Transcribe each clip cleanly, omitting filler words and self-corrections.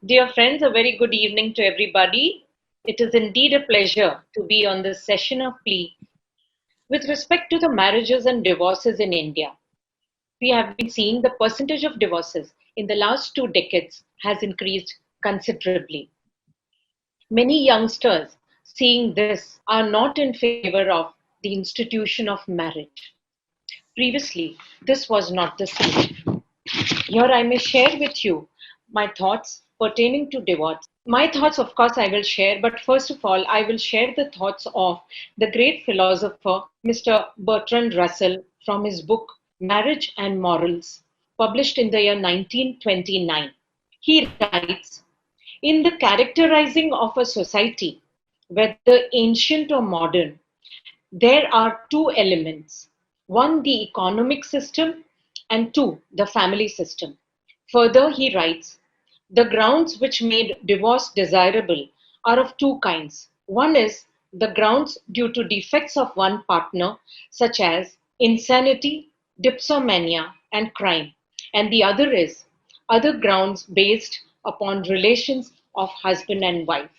Dear friends, a very good evening to everybody. It is indeed a pleasure to be on this session of plea with respect to the marriages and divorces in India. We have been seeing the percentage of divorces in the last 2 decades has increased considerably. Many youngsters seeing this are not in favor of the institution of marriage. Previously, this was not the same. Here I may share with you my thoughts pertaining to divorce. My thoughts, of course, I will share, but first of all, I will share the thoughts of the great philosopher, Mr. Bertrand Russell, from his book Marriage and Morals, published in the year 1929. He writes, in the characterizing of a society, whether ancient or modern, there are two elements: one, the economic system, and two, the family system. Further, he writes, the grounds which made divorce desirable are of two kinds. One is the grounds due to defects of one partner, such as insanity, dipsomania, and crime, and the other is other grounds based upon relations of husband and wife.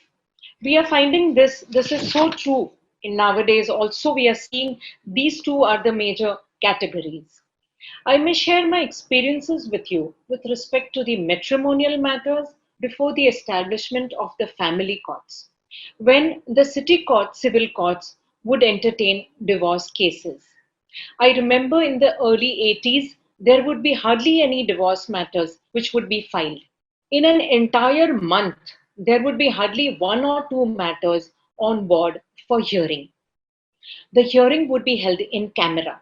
We are finding this is so true in nowadays. Also, we are seeing these two are the major categories. I may share my experiences with you with respect to the matrimonial matters before the establishment of the family courts, when the city courts, civil courts would entertain divorce cases. I remember in the early 80s, there would be hardly any divorce matters which would be filed. In an entire month, there would be hardly one or two matters on board for hearing. The hearing would be held in camera.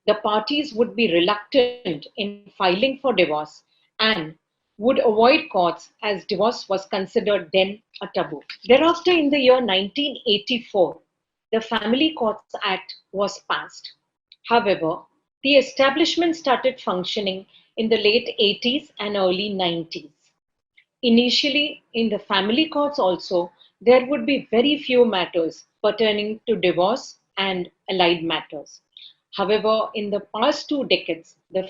The parties would be reluctant in filing for divorce and would avoid courts as divorce was considered then a taboo. Thereafter, in the year 1984, the Family Courts Act was passed. However, the establishment started functioning in the late 80s and early 90s. Initially, in the family courts also, there would be very few matters pertaining to divorce and allied matters. However, in the past 2 decades, the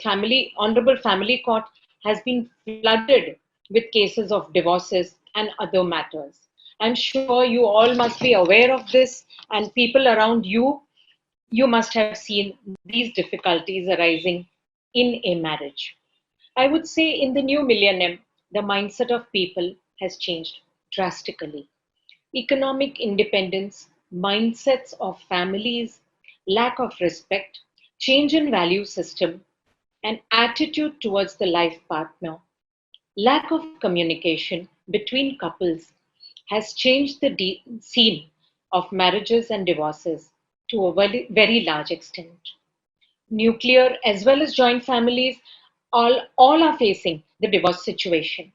Honorable Family Court has been flooded with cases of divorces and other matters. I'm sure you all must be aware of this, and people around you, you must have seen these difficulties arising in a marriage. I would say in the new millennium, the mindset of people has changed drastically. Economic independence, mindsets of families, lack of respect, change in value system, and attitude towards the life partner, lack of communication between couples has changed the scene of marriages and divorces to a very large extent. Nuclear as well as joint families, all are facing the divorce situation.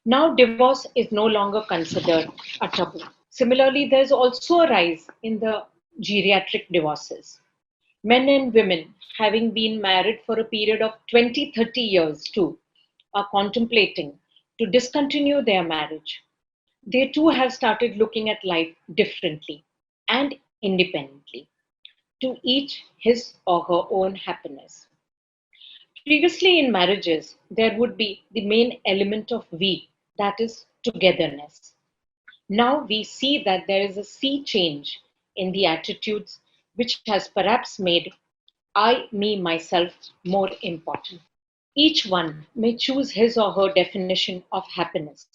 Now, divorce is no longer considered a taboo. Similarly, there's also a rise in the geriatric divorces. Men and women, having been married for a period of 20, 30 years too, are contemplating to discontinue their marriage. They too have started looking at life differently and independently, to each his or her own happiness. Previously, in marriages, there would be the main element of we, that is togetherness. Now we see that there is a sea change in the attitudes, which has perhaps made I, me, myself more important. Each one may choose his or her definition of happiness.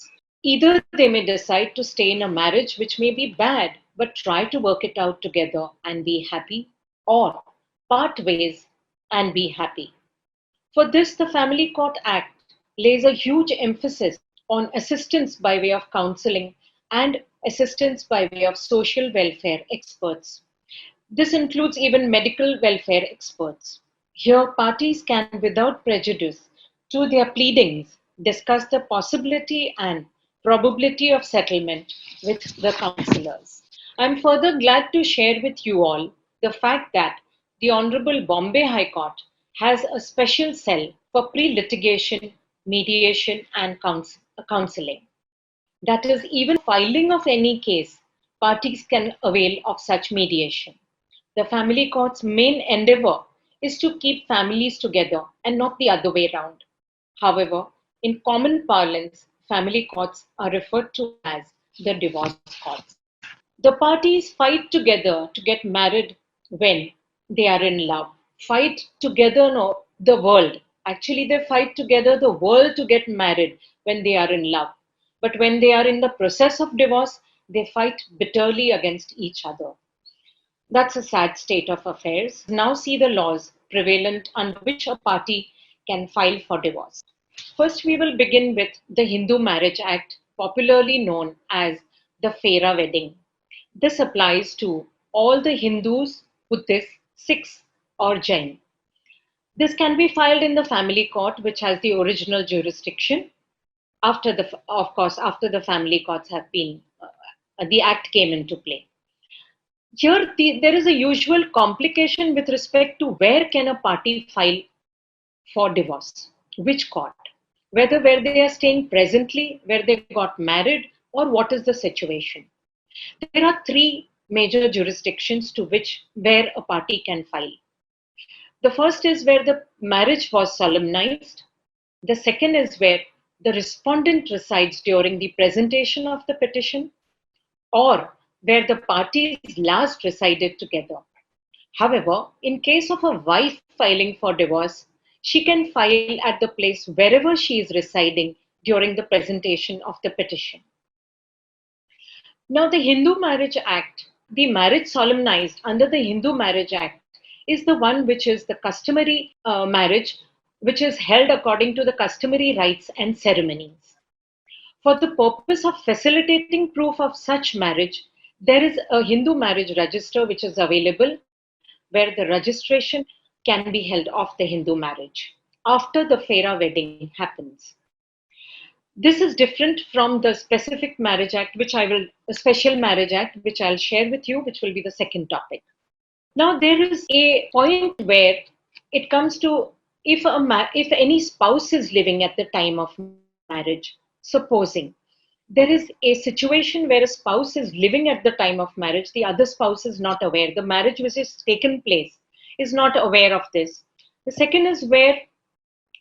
Either they may decide to stay in a marriage which may be bad, but try to work it out together and be happy, or part ways and be happy. For this, the Family Court Act lays a huge emphasis on assistance by way of counseling and assistance by way of social welfare experts. This includes even medical welfare experts. Here, parties can, without prejudice to their pleadings, discuss the possibility and probability of settlement with the counselors. I'm further glad to share with you all the fact that the Honorable Bombay High Court has a special cell for pre litigation, mediation, and counseling. That is, even filing of any case, parties can avail of such mediation. The family court's main endeavor is to keep families together and not the other way around. However, in common parlance, family courts are referred to as the divorce courts. The parties fight together to get married when they are in love. Fight together, no, the world. Actually, they fight together the world to get married when they are in love. But when they are in the process of divorce, they fight bitterly against each other. That's a sad state of affairs. Now see the laws prevalent under which a party can file for divorce. First, we will begin with the Hindu Marriage Act, popularly known as the Fera Wedding. This applies to all the Hindus, Buddhists, Sikhs, or Jain. This can be filed in the family court, which has the original jurisdiction. Of course, after the family courts have been, the act came into play. Here, there is a usual complication with respect to where can a party file for divorce, which court, whether where they are staying presently, where they got married, or what is the situation. There are three major jurisdictions to which where a party can file. The first is where the marriage was solemnized. The second is where the respondent resides during the presentation of the petition, or where the parties last resided together. However, in case of a wife filing for divorce, she can file at the place wherever she is residing during the presentation of the petition. Now, the Hindu Marriage Act, the marriage solemnized under the Hindu Marriage Act, is the one which is the customary marriage, which is held according to the customary rites and ceremonies. For the purpose of facilitating proof of such marriage, there is a Hindu marriage register which is available where the registration can be held of the Hindu marriage after the Fera wedding happens. This is different from the specific marriage act, a special marriage act, which I'll share with you, which will be the second topic. Now, there is a point where it comes to if any spouse is living at the time of marriage, supposing there is a situation where a spouse is living at the time of marriage, the other spouse is not aware. The marriage which has taken place is not aware of this. The second is where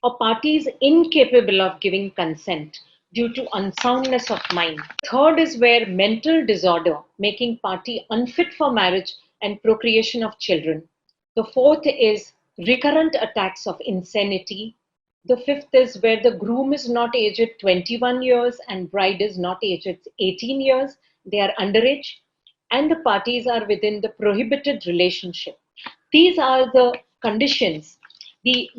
a party is incapable of giving consent due to unsoundness of mind. Third is where mental disorder, making party unfit for marriage and procreation of children. The fourth is recurrent attacks of insanity. The fifth is where the groom is not aged 21 years and bride is not aged 18 years. They are underage and the parties are within the prohibited relationship. These are the conditions, the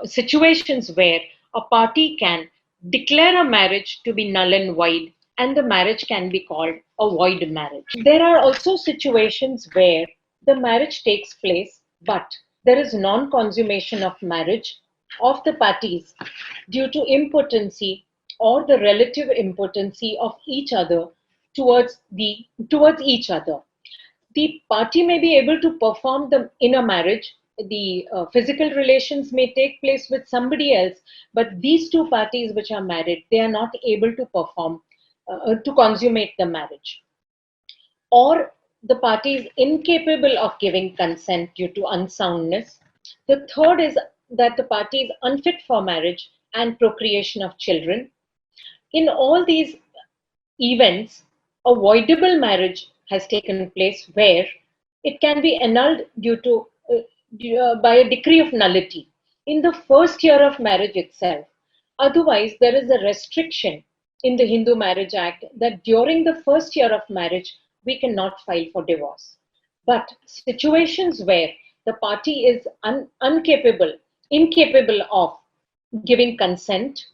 situations where a party can declare a marriage to be null and void, and the marriage can be called a void marriage. There are also situations where the marriage takes place, but there is non consummation of marriage of the parties due to impotency or the relative impotency of each other towards each other. The party may be able to perform in a marriage. The physical relations may take place with somebody else, but these two parties which are married, they are not able to perform, to consummate the marriage. Or the party is incapable of giving consent due to unsoundness. The third is that the party is unfit for marriage and procreation of children. In all these events, a voidable marriage has taken place where it can be annulled by a decree of nullity in the first year of marriage itself. Otherwise, there is a restriction in the Hindu Marriage Act that during the first year of marriage, we cannot file for divorce. But situations where the party is incapable of giving consent,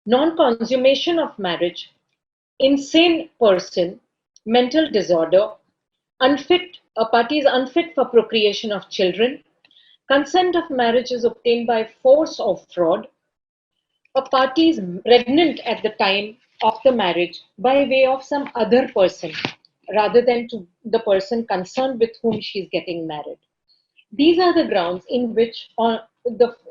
non-consummation of marriage, insane person, mental disorder, a party is unfit for procreation of children, consent of marriage is obtained by force or fraud, a party is pregnant at the time of the marriage by way of some other person rather than to the person concerned with whom she is getting married. These are the grounds in which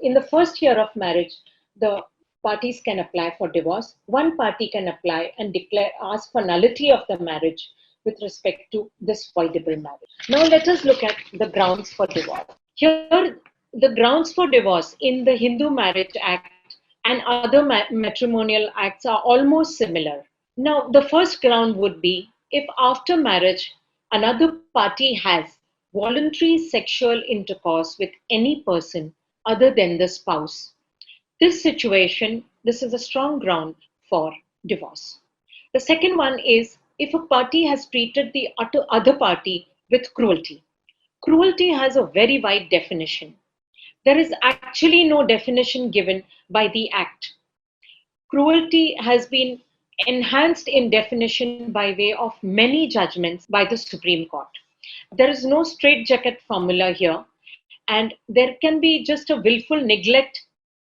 in the first year of marriage, the parties can apply for divorce. One party can apply and ask for nullity of the marriage with respect to this voidable marriage. Now let us look at the grounds for divorce. Here, the grounds for divorce in the Hindu Marriage Act and other matrimonial acts are almost similar. Now, the first ground would be if after marriage another party has voluntary sexual intercourse with any person other than the spouse. This is a strong ground for divorce. The second one is if a party has treated the other party with cruelty. Cruelty has a very wide definition. There is actually no definition given by the Act. Cruelty has been enhanced in definition by way of many judgments by the Supreme Court. There is no straitjacket formula here, and there can be just a willful neglect,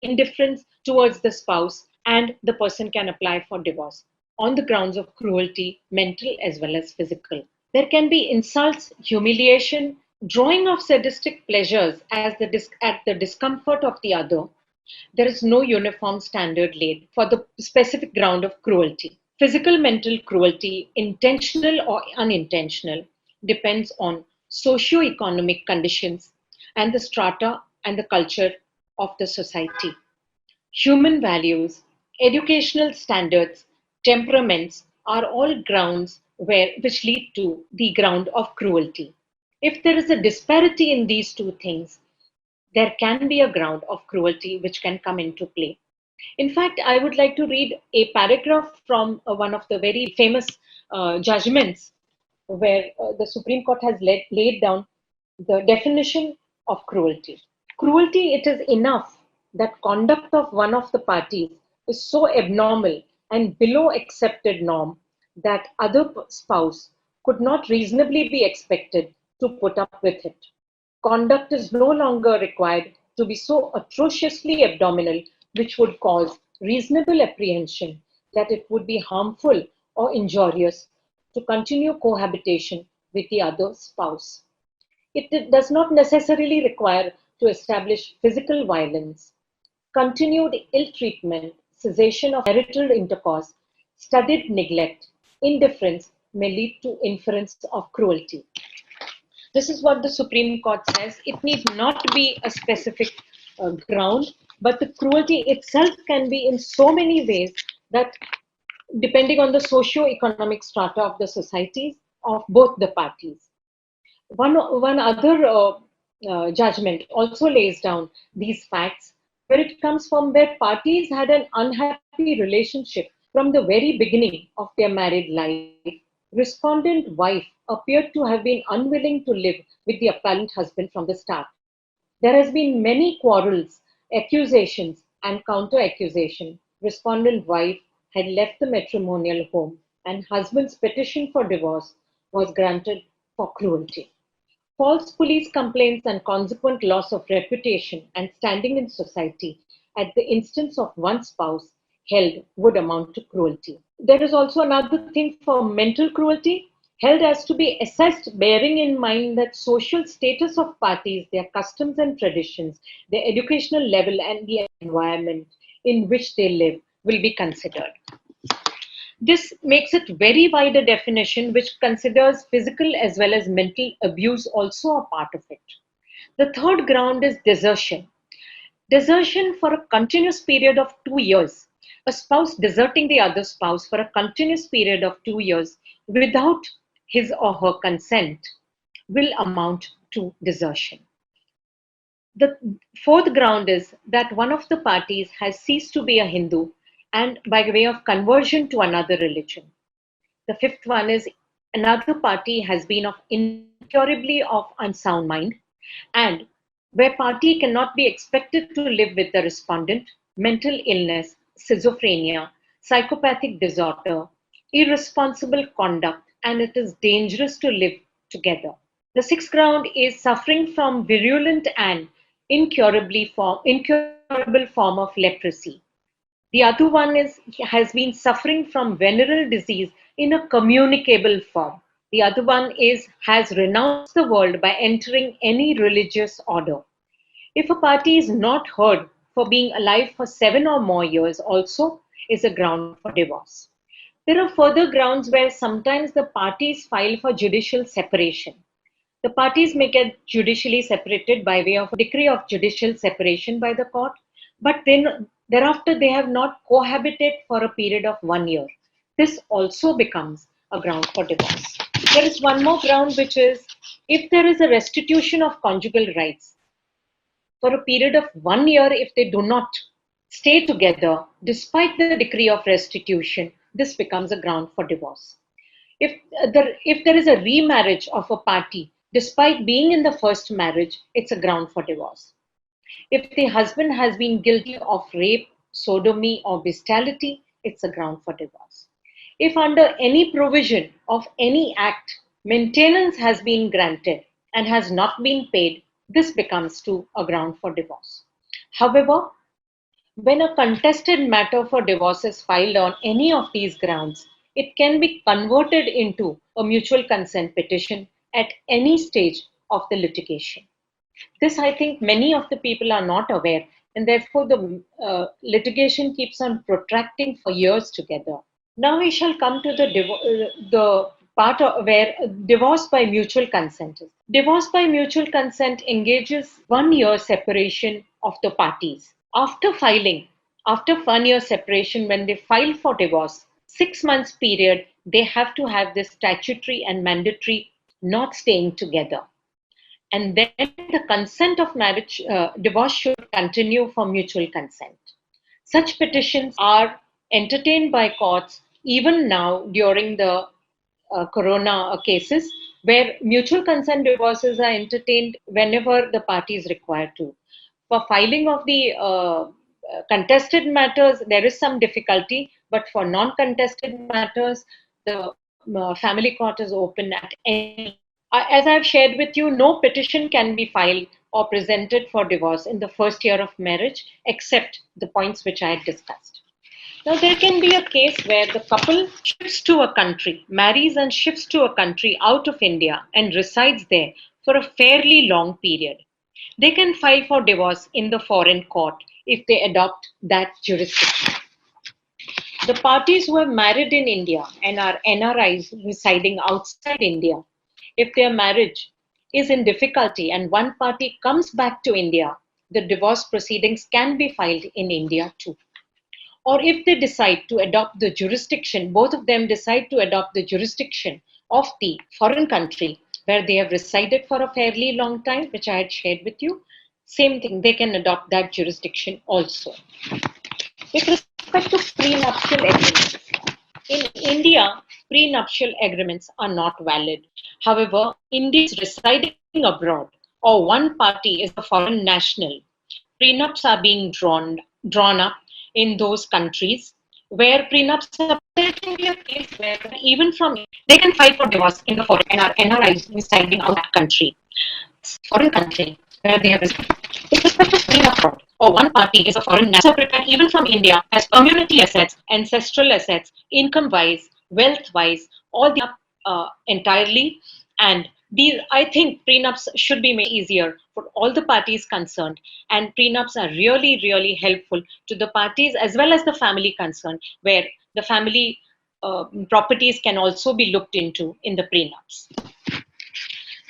indifference towards the spouse, and the person can apply for divorce on the grounds of cruelty, mental as well as physical. There can be insults, humiliation, drawing of sadistic pleasures at the discomfort of the other. There is no uniform standard laid for the specific ground of cruelty. Physical mental cruelty, intentional or unintentional, depends on socio-economic conditions and the strata and the culture of the society. Human values, educational standards, temperaments are all grounds which lead to the ground of cruelty. If there is a disparity in these two things, there can be a ground of cruelty which can come into play. In fact, I would like to read a paragraph from one of the very famous judgments where the Supreme Court has laid down the definition of cruelty. Cruelty, it is enough that conduct of one of the parties is so abnormal and below accepted norm that other spouse could not reasonably be expected to put up with it. Conduct is no longer required to be so atrociously abdominal, which would cause reasonable apprehension that it would be harmful or injurious to continue cohabitation with the other spouse. It does not necessarily require to establish physical violence. Continued ill treatment, cessation of marital intercourse, studied neglect, indifference may lead to inference of cruelty. This is what the Supreme Court says. It need not be a specific ground, but the cruelty itself can be in so many ways that depending on the socio-economic strata of the societies of both the parties. One other judgment also lays down these facts where it comes from where parties had an unhappy relationship from the very beginning of their married life. Respondent wife appeared to have been unwilling to live with the appellant husband from the start. There has been many quarrels, accusations, and counter-accusation. Respondent wife had left the matrimonial home, and husband's petition for divorce was granted for cruelty. False police complaints and consequent loss of reputation and standing in society at the instance of one spouse held would amount to cruelty. There is also another thing for mental cruelty, held as to be assessed bearing in mind that social status of parties, their customs and traditions, their educational level and the environment in which they live will be considered. This makes it very wide a definition which considers physical as well as mental abuse also a part of it. The third ground is desertion. Desertion for a continuous period of 2 years. A spouse deserting the other spouse for a continuous period of 2 years without his or her consent will amount to desertion. The fourth ground is that one of the parties has ceased to be a Hindu and by way of conversion to another religion. The fifth one is another party has been incurably of unsound mind, and where party cannot be expected to live with the respondent, mental illness, schizophrenia, psychopathic disorder, irresponsible conduct, and it is dangerous to live together. The sixth ground is suffering from virulent and incurable form of leprosy. The other one has been suffering from venereal disease in a communicable form. The other one has renounced the world by entering any religious order. If a party is not heard for being alive for 7 or more years also is a ground for divorce. There are further grounds where sometimes the parties file for judicial separation. The parties may get judicially separated by way of a decree of judicial separation by the court, but then Thereafter, they have not cohabited for a period of 1 year. This also becomes a ground for divorce. There is one more ground, which is if there is a restitution of conjugal rights for a period of 1 year, if they do not stay together despite the decree of restitution, this becomes a ground for divorce. If there is a remarriage of a party despite being in the first marriage, it's a ground for divorce. If the husband has been guilty of rape, sodomy, or bestiality, it's a ground for divorce. If under any provision of any act, maintenance has been granted and has not been paid, this becomes to a ground for divorce. However, when a contested matter for divorce is filed on any of these grounds, it can be converted into a mutual consent petition at any stage of the litigation. This, I think, many of the people are not aware, and therefore the litigation keeps on protracting for years together. Now we shall come to the part where divorce by mutual consent is. Divorce by mutual consent engages 1 year separation of the parties. After 1 year separation, when they file for divorce, 6 months period, they have to have this statutory and mandatory not staying together. And then the consent of marriage, divorce should continue for mutual consent. Such petitions are entertained by courts even now during the corona cases, where mutual consent divorces are entertained whenever the party is required to. For filing of the contested matters, there is some difficulty, but for non-contested matters, the family court is open at any. As I've shared with you, no petition can be filed or presented for divorce in the first year of marriage, except the points which I had discussed. Now, there can be a case where the couple shifts to a country, marries and shifts to a country out of India and resides there for a fairly long period. They can file for divorce in the foreign court if they adopt that jurisdiction. The parties who have married in India and are NRIs residing outside India, if their marriage is in difficulty and one party comes back to India, the divorce proceedings can be filed in India too. Or if they decide to adopt the jurisdiction, both of them decide to adopt the jurisdiction of the foreign country where they have resided for a fairly long time, which I had shared with you, same thing, they can adopt that jurisdiction also. With respect to prenuptial agreements, in India, prenuptial agreements are not valid. However, Indians residing abroad or one party is a foreign national, prenups are being drawn up in those countries where prenups are. There can be a case where even from they can file for divorce in the foreign NRIs residing out that country, foreign country where they have resided. With respect to prenup or one party is a foreign national, prepared even from India has community assets, ancestral assets, income-wise, wealth-wise, all the entirely. And these, I think, prenups should be made easier for all the parties concerned. And prenups are really, really helpful to the parties as well as the family concerned, where the family properties can also be looked into in the prenups.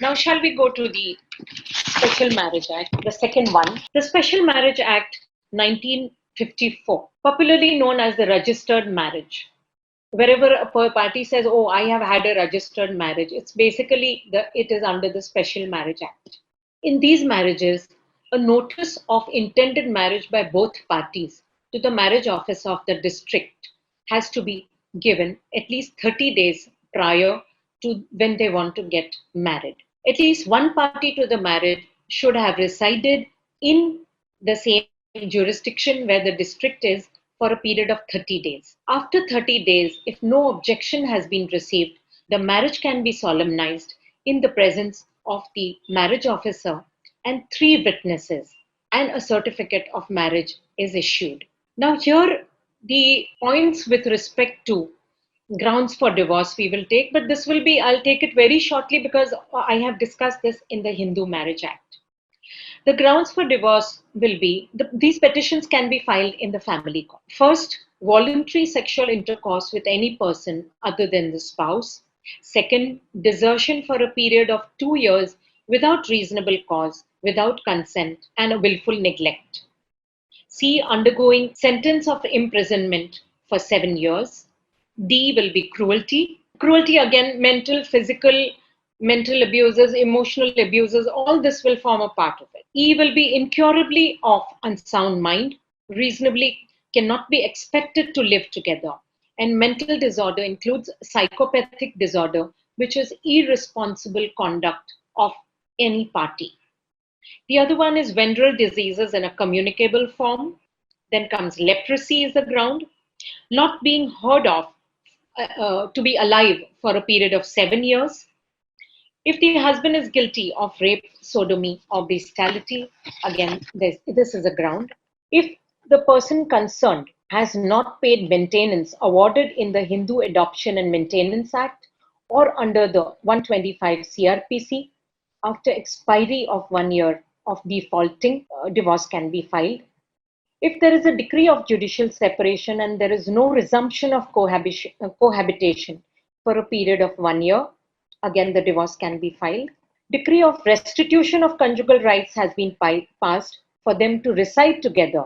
Now, shall we go to the Special Marriage Act, the second one, the Special Marriage Act 1954, popularly known as the Registered Marriage. Wherever a party says, "Oh, I have had a registered marriage," it's basically it is under the Special Marriage Act. In these marriages, a notice of intended marriage by both parties to the marriage office of the district has to be given at least 30 days prior to when they want to get married. At least one party to the marriage should have resided in the same jurisdiction where the district is for a period of 30 days. After 30 days, if no objection has been received, the marriage can be solemnized in the presence of the marriage officer and 3 witnesses, and a certificate of marriage is issued. Now, here the points with respect to grounds for divorce we will take, but this will be, I'll take it very shortly because I have discussed this in the Hindu Marriage Act. The grounds for divorce will be, these petitions can be filed in the family court. First, voluntary sexual intercourse with any person other than the spouse. Second, desertion for a period of 2 years without reasonable cause, without consent, and a willful neglect. C, undergoing sentence of imprisonment for 7 years. D will be cruelty. Cruelty again, mental, physical, mental abuses, emotional abuses, all this will form a part of it. E will be incurably of unsound mind, reasonably cannot be expected to live together. And mental disorder includes psychopathic disorder, which is irresponsible conduct of any party. The other one is venereal diseases in a communicable form. Then comes leprosy is the ground. Not being heard of to be alive for a period of 7 years. If the husband is guilty of rape, sodomy, or bestiality, again, this is a ground. If the person concerned has not paid maintenance awarded in the Hindu Adoption and Maintenance Act or under the 125 CRPC, after expiry of 1 year of defaulting, divorce can be filed. If there is a decree of judicial separation and there is no resumption of cohabitation for a period of 1 year, again the divorce can be filed. Decree of restitution of conjugal rights has been passed for them to reside together,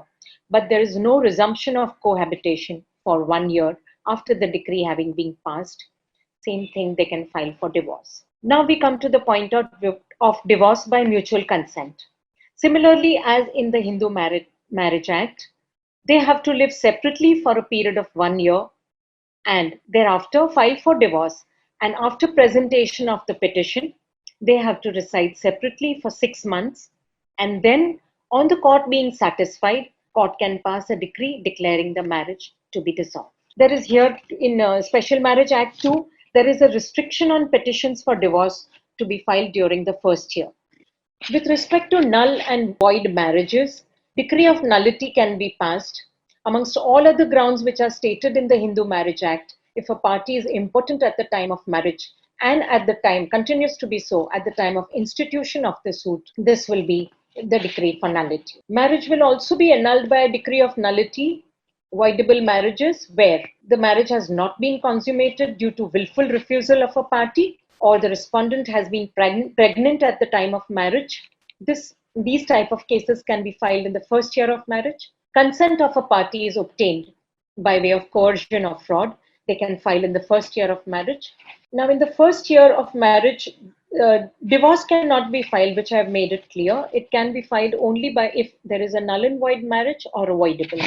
but there is no resumption of cohabitation for 1 year after the decree having been passed. Same thing, they can file for divorce. Now we come to the point of divorce by mutual consent. Similarly, as in the Hindu Marriage Act, they have to live separately for a period of 1 year and thereafter file for divorce. And after presentation of the petition, they have to reside separately for 6 months. And then, on the court being satisfied, court can pass a decree declaring the marriage to be dissolved. There is here in Special Marriage Act 2, there is a restriction on petitions for divorce to be filed during the first year. With respect to null and void marriages, decree of nullity can be passed amongst all other grounds which are stated in the Hindu Marriage Act if a party is impotent at the time of marriage and at the time continues to be so at the time of institution of the suit. This will be the decree for nullity. Marriage will also be annulled by a decree of nullity. Voidable marriages where the marriage has not been consummated due to willful refusal of a party or the respondent has been pregnant at the time of marriage. These type of cases can be filed in the first year of marriage. Consent of a party is obtained by way of coercion or fraud. They can file in the first year of marriage. Now, in the first year of marriage, divorce cannot be filed, which I have made it clear. It can be filed only by if there is a null and void marriage or a voidable.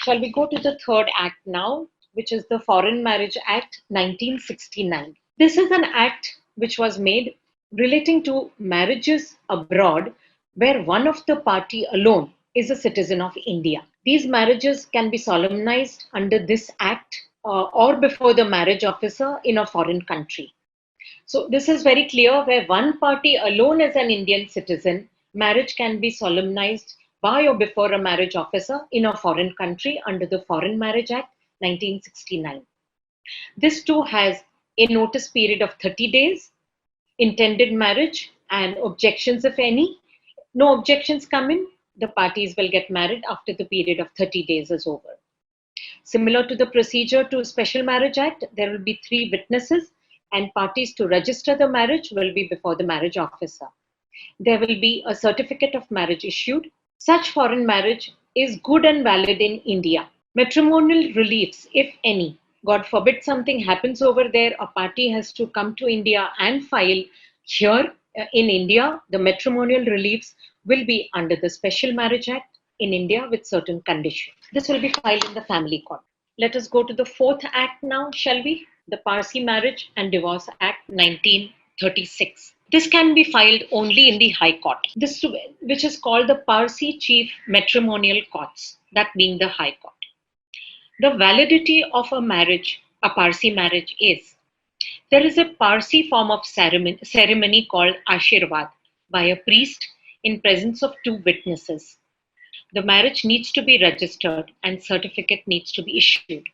Shall we go to the third act now, which is the Foreign Marriage Act 1969. This is an act which was made relating to marriages abroad where one of the party alone is a citizen of India. These marriages can be solemnized under this act or before the marriage officer in a foreign country. So this is very clear where one party alone is an Indian citizen, marriage can be solemnized by or before a marriage officer in a foreign country under the Foreign Marriage Act 1969. This too has a notice period of 30 days, intended marriage and objections if any. No objections come in, the parties will get married after the period of 30 days is over. Similar to the procedure to Special Marriage Act, there will be 3 witnesses and parties to register the marriage will be before the marriage officer. There will be a certificate of marriage issued. Such foreign marriage is good and valid in India. Matrimonial reliefs, if any, God forbid something happens over there, a party has to come to India and file here in India, the matrimonial reliefs will be under the Special Marriage Act in India with certain conditions. This will be filed in the family court. Let us go to the fourth act now, shall we? The Parsi Marriage and Divorce Act 1936. This can be filed only in the High Court, which is called the Parsi Chief Matrimonial Courts, that being the High Court. The validity of a marriage, a Parsi marriage is, there is a Parsi form of ceremony called Ashirvad by a priest in presence of 2 witnesses. The marriage needs to be registered and certificate needs to be issued.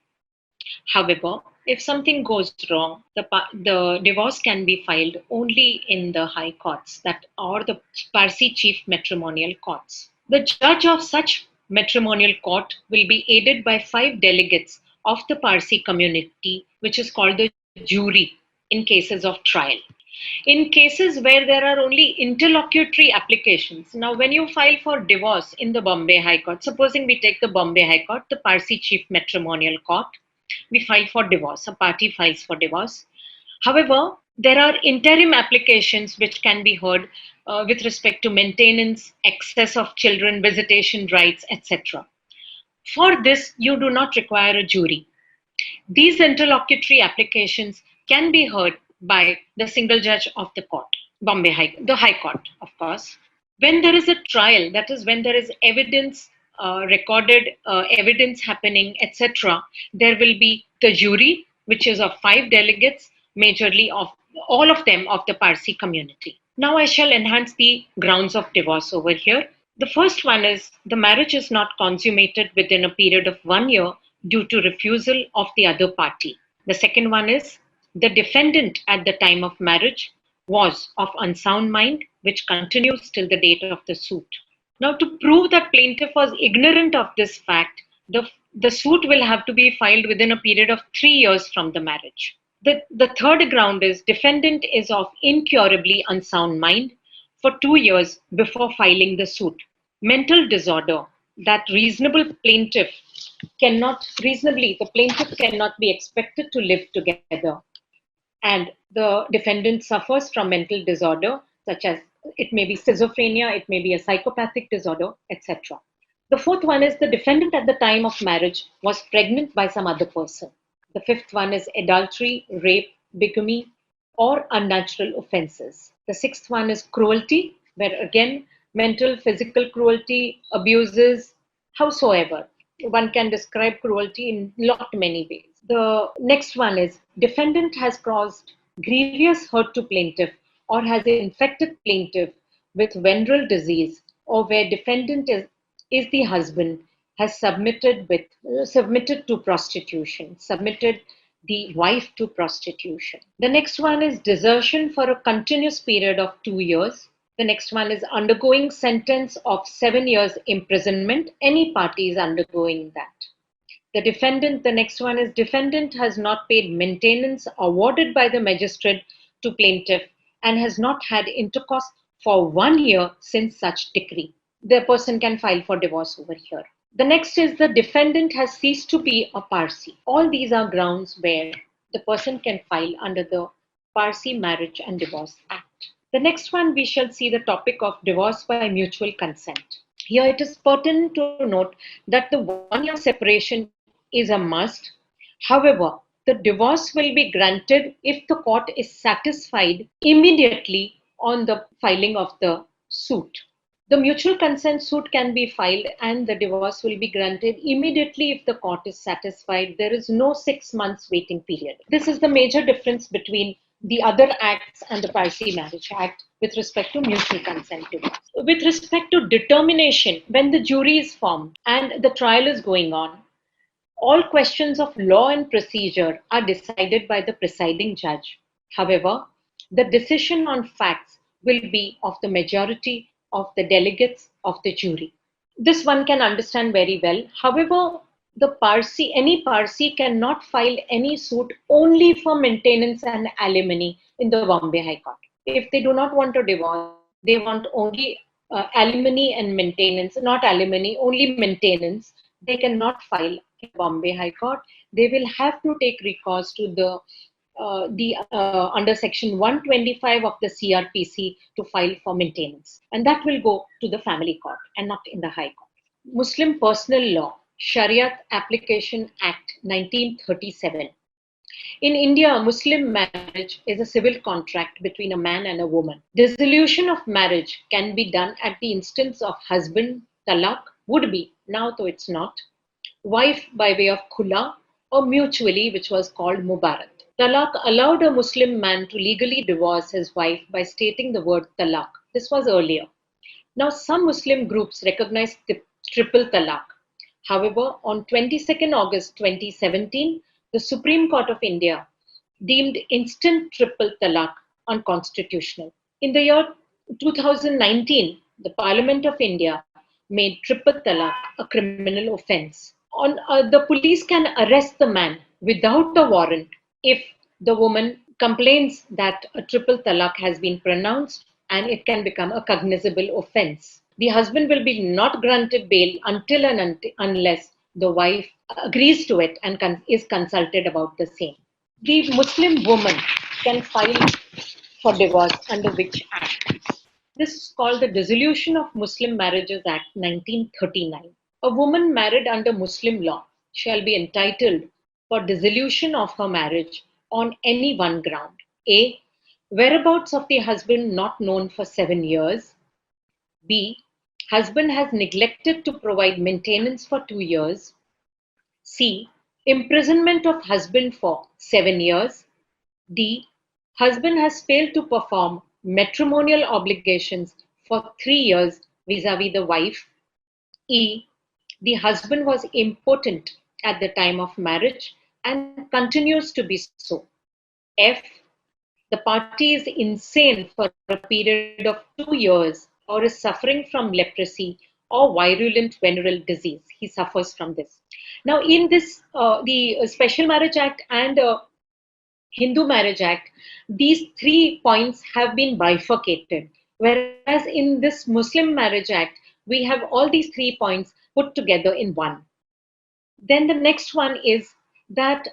However, if something goes wrong, the divorce can be filed only in the high courts or the Parsi chief matrimonial courts. The judge of such matrimonial court will be aided by 5 delegates of the Parsi community, which is called the jury in cases of trial. In cases where there are only interlocutory applications, now when you file for divorce in the Bombay High Court, supposing we take the Bombay High Court, the Parsi Chief Matrimonial Court, we file for divorce, a party files for divorce. However, there are interim applications which can be heard with respect to maintenance, access of children, visitation rights, etc. For this, you do not require a jury. These interlocutory applications can be heard by the single judge of the court, the High Court, of course. When there is a trial, that is, when there is evidence, recorded evidence happening, etc., there will be the jury, which is of 5 delegates, majorly of all of them of the Parsi community. Now I shall enhance the grounds of divorce over here. The first one is the marriage is not consummated within a period of 1 year due to refusal of the other party. The second one is the defendant at the time of marriage was of unsound mind, which continues till the date of the suit. Now, to prove that plaintiff was ignorant of this fact, the suit will have to be filed within a period of 3 years from the marriage. The third ground is defendant is of incurably unsound mind for 2 years before filing the suit. Mental disorder that the plaintiff cannot be expected to live together. And the defendant suffers from mental disorder, such as it may be schizophrenia, it may be a psychopathic disorder, etc. The fourth one is the defendant at the time of marriage was pregnant by some other person. The fifth one is adultery, rape, bigamy, or unnatural offenses. The sixth one is cruelty, where again, mental, physical cruelty, abuses, howsoever. One can describe cruelty in lot many ways. The next one is defendant has caused grievous hurt to plaintiff or has infected plaintiff with venereal disease, or where defendant is the husband, has submitted to prostitution, submitted the wife to prostitution. The next one is desertion for a continuous period of 2 years. The next one is undergoing sentence of 7 years imprisonment. Any party is undergoing that. The next one is defendant has not paid maintenance awarded by the magistrate to plaintiff and has not had intercourse for 1 year since such decree. The person can file for divorce over here. The next is the defendant has ceased to be a Parsi. All these are grounds where the person can file under the Parsi Marriage and Divorce Act. The next one, we shall see the topic of divorce by mutual consent. Here it is pertinent to note that the 1 year separation is a must. However, the divorce will be granted if the court is satisfied immediately on the filing of the suit. The mutual consent suit can be filed and the divorce will be granted immediately if the court is satisfied. There is no 6 months waiting period. This is the major difference between the other acts and the Parsi Marriage Act with respect to mutual consent divorce. With respect to determination, when the jury is formed and the trial is going on, all questions of law and procedure are decided by the presiding judge. However, the decision on facts will be of the majority of the delegates of the jury. This one can understand very well. However, any Parsi cannot file any suit only for maintenance and alimony in the Bombay High Court. If they do not want a divorce, they want only alimony and maintenance, not alimony, only maintenance, they cannot file in Bombay High Court. They will have to take recourse to the under section 125 of the CRPC to file for maintenance. And that will go to the family court and not in the High Court. Muslim Personal Law, Shariat Application Act 1937. In India, Muslim marriage is a civil contract between a man and a woman. Dissolution of marriage can be done at the instance of husband, talaq, would be, now though it's not, wife by way of khula, or mutually, which was called mubarak. Talaq allowed a Muslim man to legally divorce his wife by stating the word talaq. This was earlier. Now, some Muslim groups recognize the triple talaq. However, on 22nd August 2017, the Supreme Court of India deemed instant triple talaq unconstitutional. In the year 2019, the Parliament of India made triple talaq a criminal offense. The police can arrest the man without a warrant if the woman complains that a triple talaq has been pronounced and it can become a cognizable offense. The husband will be not granted bail until and unless the wife agrees to it and is consulted about the same. The Muslim woman can file for divorce under which act? This is called the Dissolution of Muslim Marriages Act 1939. A woman married under Muslim law shall be entitled for dissolution of her marriage on any one ground. A. Whereabouts of the husband not known for 7 years. B. Husband has neglected to provide maintenance for 2 years. C. Imprisonment of husband for 7 years. D. Husband has failed to perform matrimonial obligations for 3 years vis-à-vis the wife. E. The husband was impotent at the time of marriage and continues to be so. F. The party is insane for a period of 2 years or is suffering from leprosy or virulent venereal disease. He suffers from this. Now, in this, the Special Marriage Act and Hindu Marriage Act, these 3 points have been bifurcated. Whereas in this Muslim Marriage Act, we have all these 3 points put together in one. Then the next one is that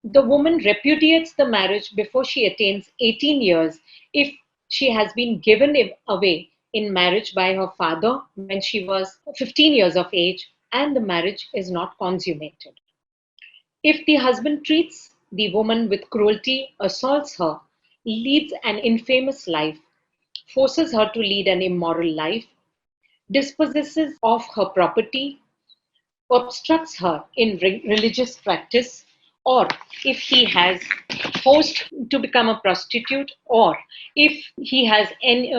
the woman repudiates the marriage before she attains 18 years if she has been given away in marriage by her father when she was 15 years of age and the marriage is not consummated. If the husband treats the woman with cruelty, assaults her, leads an infamous life, forces her to lead an immoral life, dispossesses of her property, obstructs her in religious practice, or if he has forced to become a prostitute, or if he has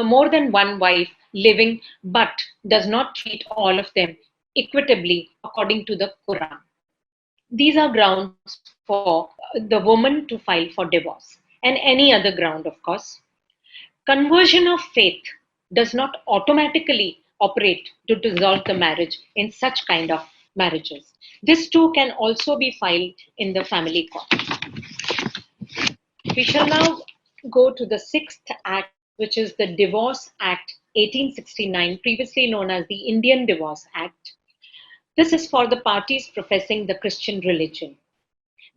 more than one wife living but does not treat all of them equitably according to the Quran. These are grounds for the woman to file for divorce, and any other ground, of course. Conversion of faith does not automatically operate to dissolve the marriage in such kind of marriages. This too can also be filed in the family court. We shall now go to the sixth act, which is the Divorce Act 1869, previously known as the Indian Divorce Act. This is for the parties professing the Christian religion.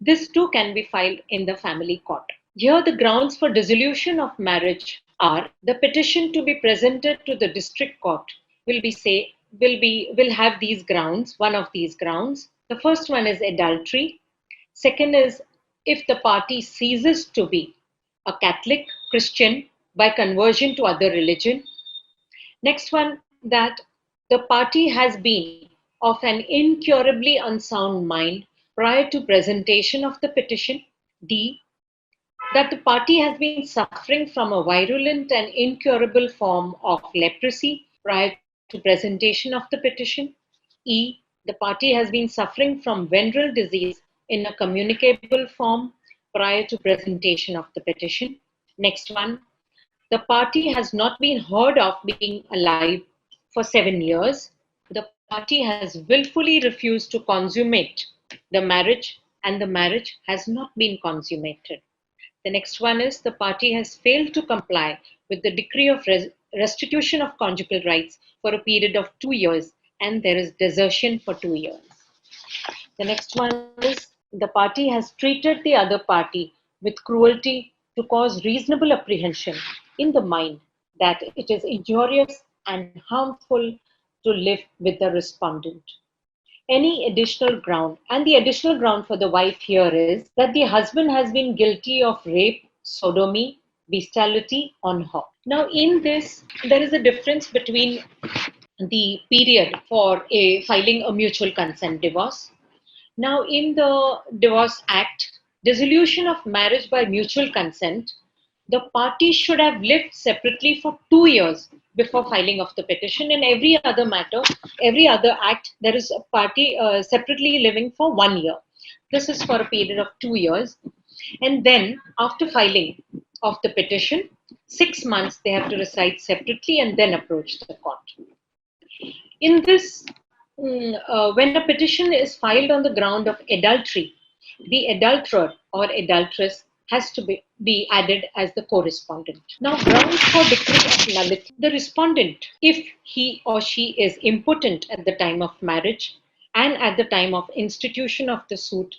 This too can be filed in the family court. Here the grounds for dissolution of marriage are the petition to be presented to the district court will have these grounds, one of these grounds. The first one is adultery. Second is if the party ceases to be a Catholic Christian by conversion to other religion. Next one, that the party has been of an incurably unsound mind prior to presentation of the petition. D, that the party has been suffering from a virulent and incurable form of leprosy prior to presentation of the petition. E, the party has been suffering from venereal disease in a communicable form prior to presentation of the petition. Next one, the party has not been heard of being alive for 7 years. The party has willfully refused to consummate the marriage and the marriage has not been consummated. The next one is the party has failed to comply with the decree of restitution of conjugal rights for a period of 2 years and there is desertion for 2 years. The next one is the party has treated the other party with cruelty to cause reasonable apprehension in the mind that it is injurious and harmful to live with the respondent. Any additional ground, and the additional ground for the wife here is that the husband has been guilty of rape, sodomy, bestiality on her. Now, in this, there is a difference between the period for filing a mutual consent divorce. Now, in the Divorce Act, dissolution of marriage by mutual consent, the parties should have lived separately for 2 years before filing of the petition. In every other matter, every other act, there is a party separately living for 1 year. This is for a period of 2 years. And then after filing of the petition, 6 months they have to reside separately and then approach the court. In this, when a petition is filed on the ground of adultery, the adulterer or adulteress has to be added as the correspondent. Now, grounds for decree of nullity. The respondent, if he or she is impotent at the time of marriage and at the time of institution of the suit,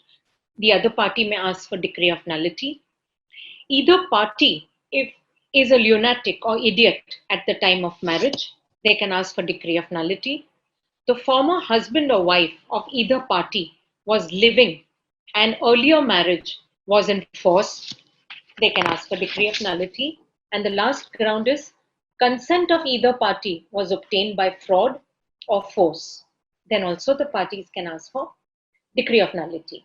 the other party may ask for decree of nullity. Either party, if is a lunatic or idiot at the time of marriage, they can ask for decree of nullity. The former husband or wife of either party was living and earlier marriage was in force, they can ask for decree of nullity. And the last ground is consent of either party was obtained by fraud or force. Then also the parties can ask for decree of nullity.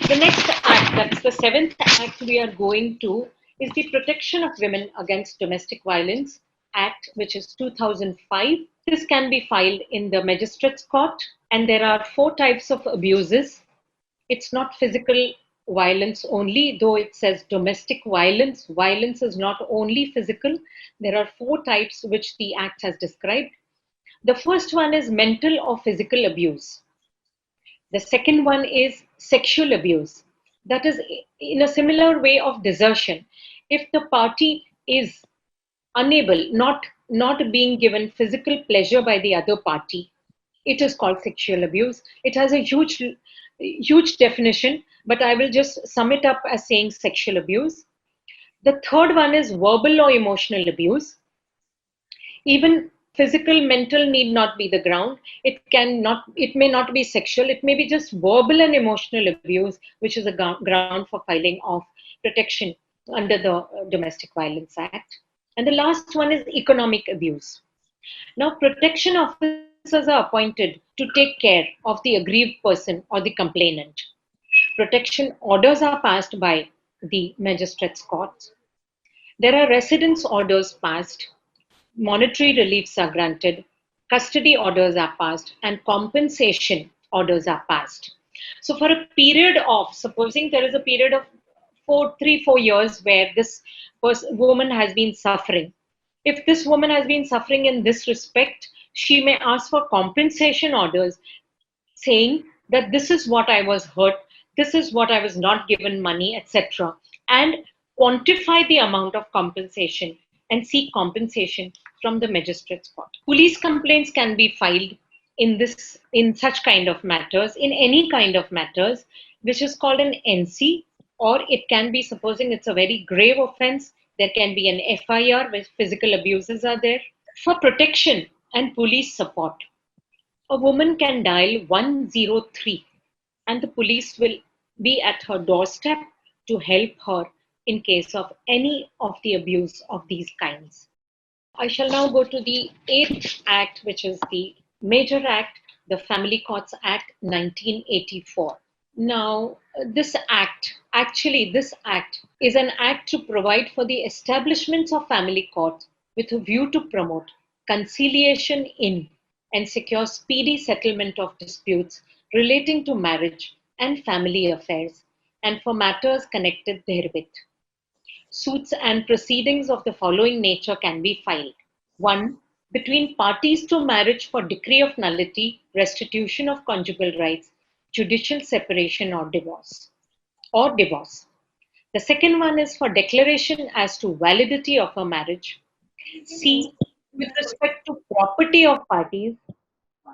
The next act, that's the seventh act we are going to, is the Protection of Women Against Domestic Violence Act, which is 2005. This can be filed in the magistrate's court, and there are 4 types of abuses. It's not physical violence only, though it says domestic violence. Violence is not only physical. There are 4 types which the Act has described. The first one is mental or physical abuse. The second one is sexual abuse. That is in a similar way of desertion. If the party is unable, not being given physical pleasure by the other party, it is called sexual abuse. It has a huge definition, but I will just sum it up as saying sexual abuse. The third one is verbal or emotional abuse. Even physical, mental need not be the ground. It may not be sexual. It may be just verbal and emotional abuse, which is a ground for filing of protection under the Domestic Violence Act. And the last one is economic abuse. Now, protection officers are appointed to take care of the aggrieved person or the complainant. Protection orders are passed by the magistrate's courts. There are residence orders passed, monetary reliefs are granted, custody orders are passed, and compensation orders are passed. So for a period of, supposing there is a period of 4 years where this woman has been suffering. If this woman has been suffering in this respect, she may ask for compensation orders saying that this is what I was hurt, this is what I was not given money, etc. And quantify the amount of compensation and seek compensation from the magistrate's court. Police complaints can be filed in such kind of matters, in any kind of matters, which is called an NC, or it can be, supposing it's a very grave offense, there can be an FIR where physical abuses are there. For protection and police support, a woman can dial 103 and the police will be at her doorstep to help her in case of any of the abuse of these kinds. I shall now go to the 8th Act, which is the major act, the Family Courts Act 1984. Now, this act is an act to provide for the establishments of family courts with a view to promote conciliation in and secure speedy settlement of disputes relating to marriage and family affairs, and for matters connected therewith. Suits and proceedings of the following nature can be filed. 1. Between parties to marriage for decree of nullity, restitution of conjugal rights, judicial separation or divorce. The second one is for declaration as to validity of a marriage. C. With respect to property of parties.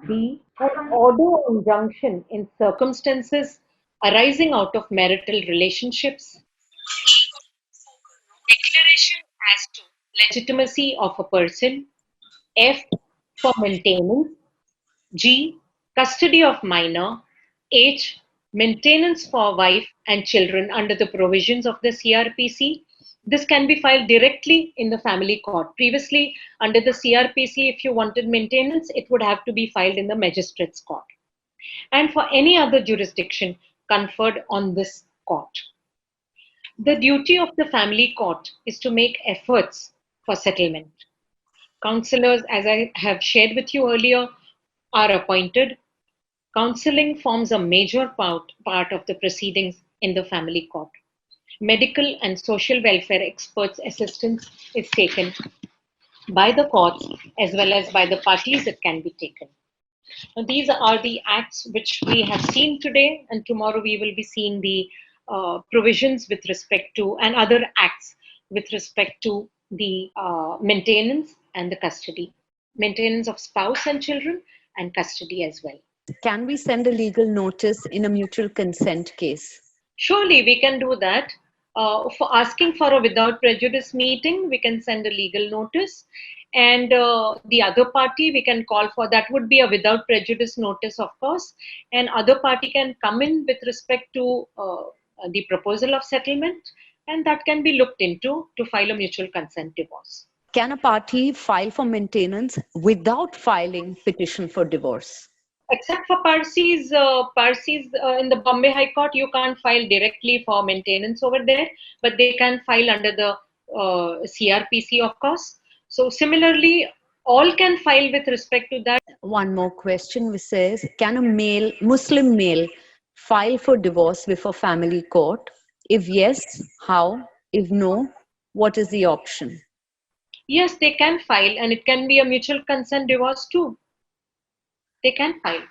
D. An order or injunction in circumstances arising out of marital relationships. Declaration as to legitimacy of a person. F. For maintenance. G. Custody of minor. H. Maintenance for wife and children under the provisions of the CRPC. This can be filed directly in the family court. Previously, under the CRPC, if you wanted maintenance, it would have to be filed in the magistrate's court. And for any other jurisdiction conferred on this court. The duty of the family court is to make efforts for settlement. Counselors, as I have shared with you earlier, are appointed. Counseling forms a major part of the proceedings in the family court. Medical and social welfare experts' assistance is taken by the courts as well as by the parties that can be taken. Now, these are the acts which we have seen today, and tomorrow we will be seeing the provisions with respect to and other acts with respect to the maintenance and the custody, maintenance of spouse and children, and custody as well. Can we send a legal notice in a mutual consent case? Surely we can do that. For asking for a without prejudice meeting, we can send a legal notice. And the other party, we can call for that would be a without prejudice notice, of course. And other party can come in with respect to the proposal of settlement, and that can be looked into to file a mutual consent divorce. Can a party file for maintenance without filing petition for divorce? Except for Parsis, in the Bombay High Court, you can't file directly for maintenance over there, but they can file under the CRPC, of course. So similarly, all can file with respect to that. One more question which says, can a Muslim male file for divorce before family court? If yes, how? If no, what is the option? Yes, they can file, and it can be a mutual consent divorce too. They can file.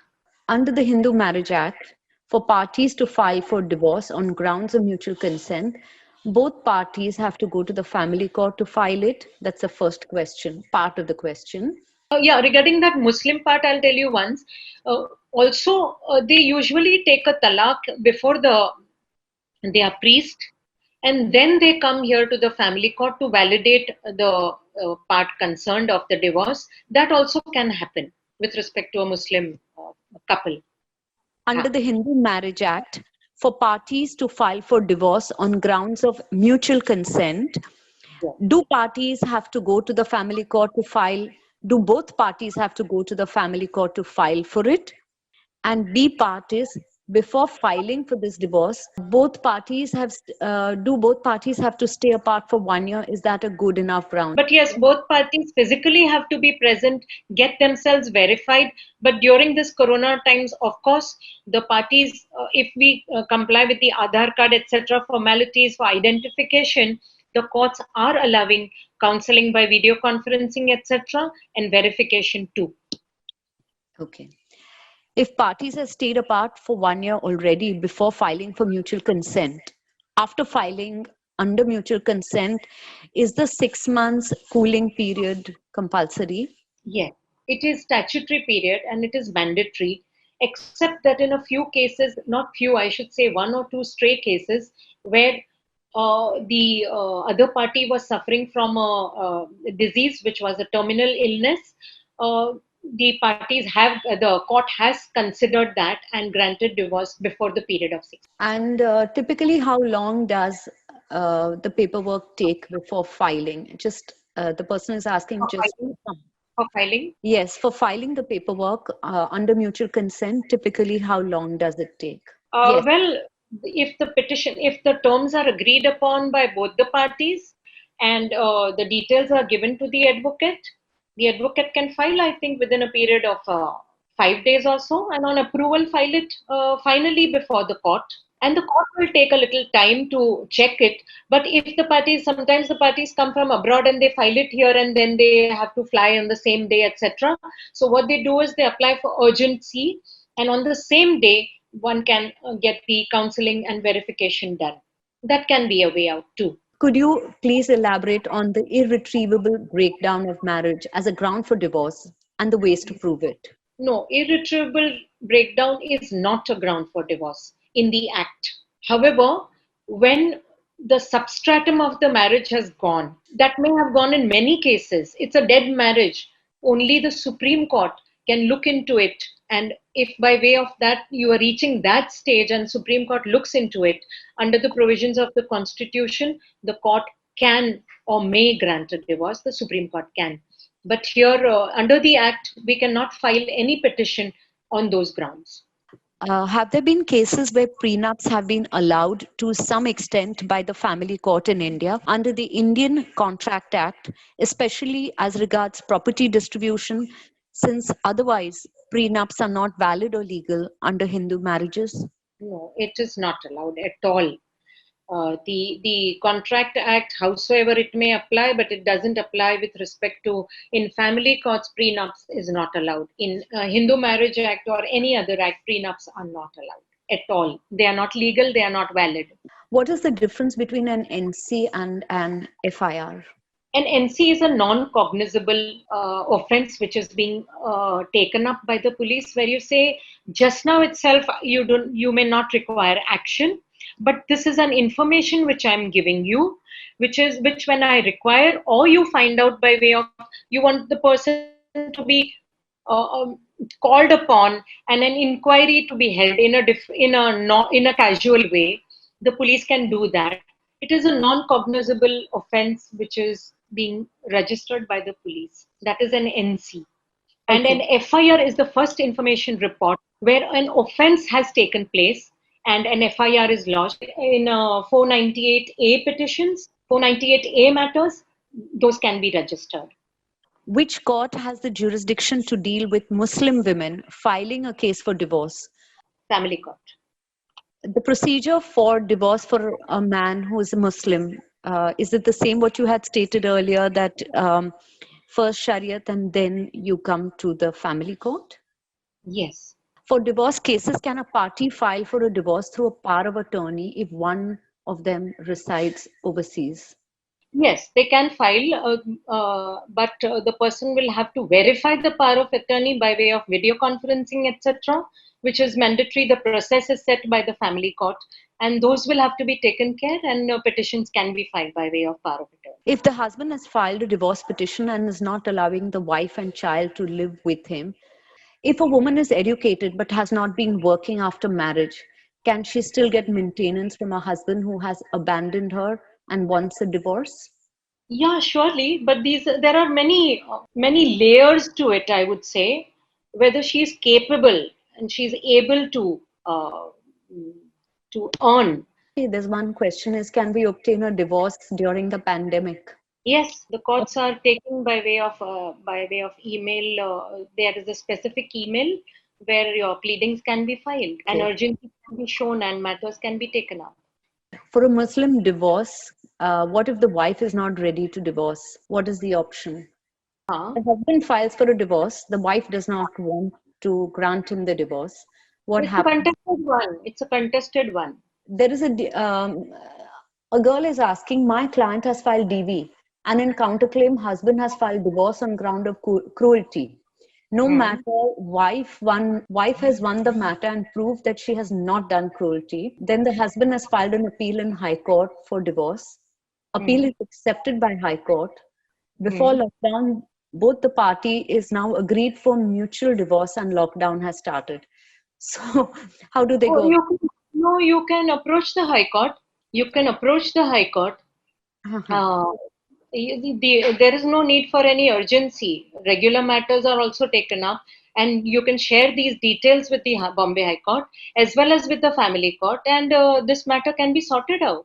Under the Hindu Marriage Act, for parties to file for divorce on grounds of mutual consent, both parties have to go to the family court to file it. That's the first question, part of the question. Yeah, regarding that Muslim part, I'll tell you once. Also, they usually take a talaq before their priest, and then they come here to the family court to validate the part concerned of the divorce. That also can happen with respect to a Muslim couple. Under the Hindu Marriage Act, for parties to file for divorce on grounds of mutual consent, do parties have to go to the family court to file? Do both parties have to go to the family court to file for it? And B part is, before filing for this divorce, do both parties have to stay apart for 1 year? Is that a good enough ground? But yes, both parties physically have to be present, get themselves verified. But during this corona times, of course, the parties, if we comply with the Aadhaar card, etc., formalities for identification, the courts are allowing counseling by video conferencing, etc., and verification too. Okay. If parties have stayed apart for 1 year already before filing for mutual consent, after filing under mutual consent, is the 6 months cooling period compulsory? Yes, it is statutory period and it is mandatory, except that in a few cases, not few, I should say 1 or 2 stray cases, where the other party was suffering from a disease which was a terminal illness. The court has considered that and granted divorce before the period of 6 months. And typically, how long does the paperwork take before filing? Just the person is asking For filing? Yes, for filing the paperwork under mutual consent, typically how long does it take? Yes. Well, if the terms are agreed upon by both the parties and the details are given to the advocate can file, I think, within a period of 5 days or so, and on approval, file it finally before the court. And the court will take a little time to check it. But if sometimes the parties come from abroad and they file it here and then they have to fly on the same day, etc. So what they do is they apply for urgency, and on the same day, one can get the counseling and verification done. That can be a way out too. Could you please elaborate on the irretrievable breakdown of marriage as a ground for divorce and the ways to prove it? No, irretrievable breakdown is not a ground for divorce in the Act. However, when the substratum of the marriage has gone, that may have gone in many cases. It's a dead marriage. Only the Supreme Court can look into it. And if by way of that you are reaching that stage and Supreme Court looks into it, under the provisions of the Constitution, the court can or may grant a divorce. The Supreme Court can. But here, under the Act, we cannot file any petition on those grounds. Have there been cases where prenups have been allowed to some extent by the family court in India under the Indian Contract Act, especially as regards property distribution, since otherwise prenups are not valid or legal under Hindu marriages? No, it is not allowed at all. The Contract Act, howsoever it may apply, but it doesn't apply with respect to, in family courts, prenups is not allowed. In Hindu Marriage Act or any other act, prenups are not allowed. at all. They are not legal, they are not valid. What is the difference between an NC and an FIR? An NC is a non-cognizable offense which is being taken up by the police, where you say just now itself you may not require action, but this is an information which I'm giving you, which when I require, or you find out by way of, you want the person to be called upon and an inquiry to be held in a casual way, the police can do that. It is a non-cognizable offense which is being registered by the police. That is an NC. And an FIR is the first information report where an offense has taken place and an FIR is lodged in 498A petitions, 498A matters. Those can be registered. Which court has the jurisdiction to deal with Muslim women filing a case for divorce? Family court. The procedure for divorce for a man who is a Muslim, is it the same what you had stated earlier, that first Shariat and then you come to the family court? Yes. For divorce cases, can a party file for a divorce through a power of attorney if one of them resides overseas? Yes, they can file, but the person will have to verify the power of attorney by way of video conferencing, etc., which is mandatory. The process is set by the family court, and those will have to be taken care, and petitions can be filed by way of power of attorney. If the husband has filed a divorce petition and is not allowing the wife and child to live with him, if a woman is educated but has not been working after marriage, can she still get maintenance from a husband who has abandoned her and wants a divorce? Yeah, surely, but there are many layers to it, I would say. Whether she is capable and she's able to earn. There's one question is, can we obtain a divorce during the pandemic? Yes, the courts are taking by way of email. There is a specific email where your pleadings can be filed, and urgency can be shown, and matters can be taken up. For a Muslim divorce, what if the wife is not ready to divorce? What is the option? The husband files for a divorce. The wife does not want to grant him the divorce. What happens? It's a contested one. There is a girl is asking, my client has filed DV, and in counterclaim, husband has filed divorce on ground of cruelty. No matter, wife has won the matter and proved that she has not done cruelty. Then the husband has filed an appeal in High Court for divorce. Appeal is accepted by High Court. Before lockdown, both the party is now agreed for mutual divorce and lockdown has started. So how do they go? You can approach the High Court. You can approach the High Court. There is no need for any urgency. Regular matters are also taken up, and you can share these details with the Bombay High Court as well as with the family court, and this matter can be sorted out.